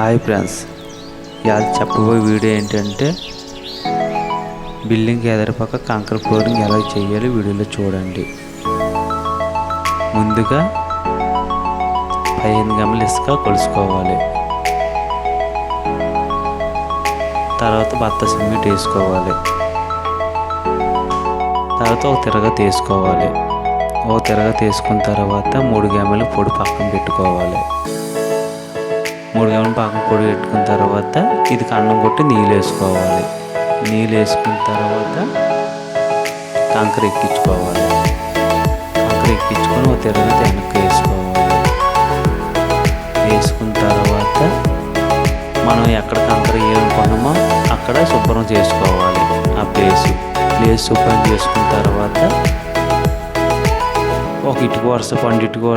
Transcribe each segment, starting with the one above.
Hi friends, ఇవాళ చెప్పబోయే video ఏంటంటే బిల్డింగ్ ఎదురుపక్క కాంక్రీట్ ఫ్లోరింగ్ ఎలా చేయాలి వీడియోలో చూడండి. ముందుగా 15 గంటలు ఇసుక కొలుసుకోవాలి. తర్వాత బత్త సిమెంట్ వేసుకోవాలి. తర్వాత ఒక తిరగ తీసుకోవాలి. తీసుకున్న తర్వాత 3 గంటలు పొడి పక్కన పెట్టుకోవాలి. 3 గంటలు పక్కన పొడి పెట్టుకున్న తర్వాత ఇది కన్నం కొట్టి నీళ్ళు వేసుకోవాలి. నీళ్ళు వేసుకున్న తర్వాత కంకర ఎక్కించుకోవాలి. ఎక్కించుకొని ఒక తిరగతి వెనక్కి వేసుకోవాలి. వేసుకున్న తర్వాత మనం ఎక్కడ కంకర వేయాలనుకున్నామో అక్కడ శుభ్రం చేసుకోవాలి. ఆ ప్లేస్ శుభ్రం చేసుకున్న తర్వాత ఒక ఇటుకు వరుస పండిటుకు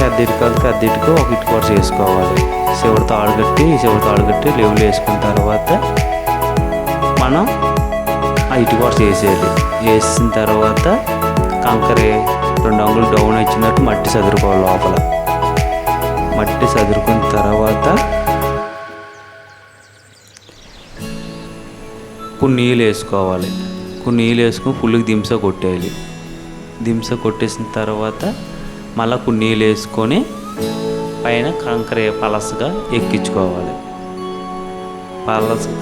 పెద్ద ఇటుకు ఒక ఇటుకు వరుస వేసుకోవాలి. చివరి తాడు కట్టి లెవెల్ వేసుకున్న తర్వాత మనం ఆ ఇటుకు వరుస వేసేయాలి. వేసిన తర్వాత కంకరే 2 అంగుళాలు డౌన్ వచ్చినట్టు మట్టి చదురుకోవాలి. లోపల మట్టి చదురుకున్న తర్వాత కొన్ని నీళ్ళు వేసుకోవాలి. వేసుకొని ఫుల్కి దింస కొట్టేయాలి. కొట్టేసిన తర్వాత మళ్ళీ కొన్ని నీళ్ళు వేసుకొని పైన కంకర పలసగా ఎక్కించుకోవాలి.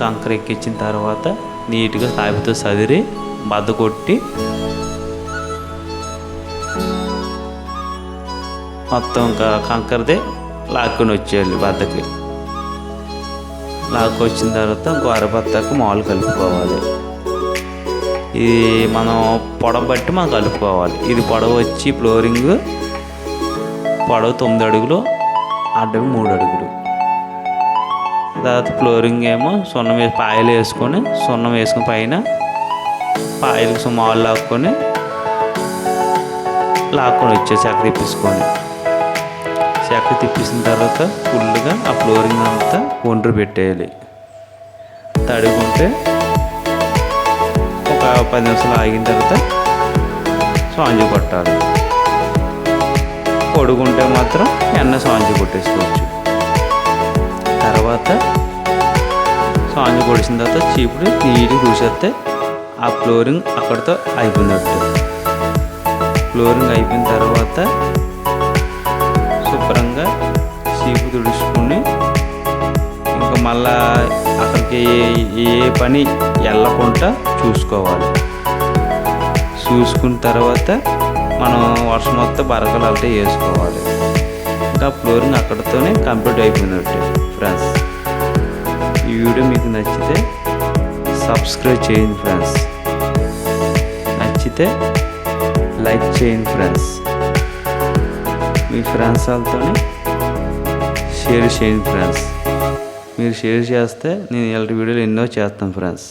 కంకర ఎక్కించిన తర్వాత నీట్గా తాపితో సదిరి బద్ద కొట్టి మొత్తం కంకరదే లాక్కొని వచ్చేయాలి. బద్దకి వచ్చిన తర్వాత గోరబత్తకు మామూలు కలుపుకోవాలి. ఇది మనం పొడవు బట్టి మనం కలుపుకోవాలి. ఇది పొడవు వచ్చి ఫ్లోరింగ్ పొడవు 9 అడుగులు, అడ్డం 3 అడుగులు. తర్వాత ఫ్లోరింగ్ ఏమో పాయలు వేసుకొని పైన పాయలకు మామూలు లాక్కొని వచ్చే చెక్క తిప్పించిన తర్వాత ఫుల్గా ఆ ఫ్లోరింగ్ అంతా ఒండ్రు పెట్టేయాలి. తడుగుంటే ఒక 10 నిమిషాలు ఆగిన తర్వాత స్పాంజ్ కొట్టాలి. పొడుగుంటే మాత్రం స్పాంజ్ కొట్టేసుకోవచ్చు. తర్వాత స్పాంజ్ కొట్టిన తర్వాత చీపుడు నీట్గా చూసేస్తే ఆ ఫ్లోరింగ్ అక్కడితో అయిపోయినట్టు. ఫ్లోరింగ్ అయిపోయిన తర్వాత శుభ్రంగా చీపు తుడుచుకుని ఇంకా మళ్ళా అక్కడికి ఏ పని వెళ్ళకుండా చూసుకున్న తర్వాత మనం వర్షం మొత్తం బరకలు అల్టే వేసుకోవాలి. ఇంకా ఫ్లోరింగ్ అక్కడితోనే కంప్లీట్ అయిపోయినట్టు. ఫ్రెండ్స్, ఈ వీడియో మీకు నచ్చితే సబ్స్క్రైబ్ చేయండి ఫ్రెండ్స్. నచ్చితే లైక్ చేయండి ఫ్రెండ్స్. మీ ఫ్రెండ్స్ వాళ్ళతోనే షేర్ చేయండి ఫ్రెండ్స్. మీరు షేర్ చేస్తే నేను ఇలాంటి వీడియోలు ఎన్నో చేస్తాను ఫ్రెండ్స్.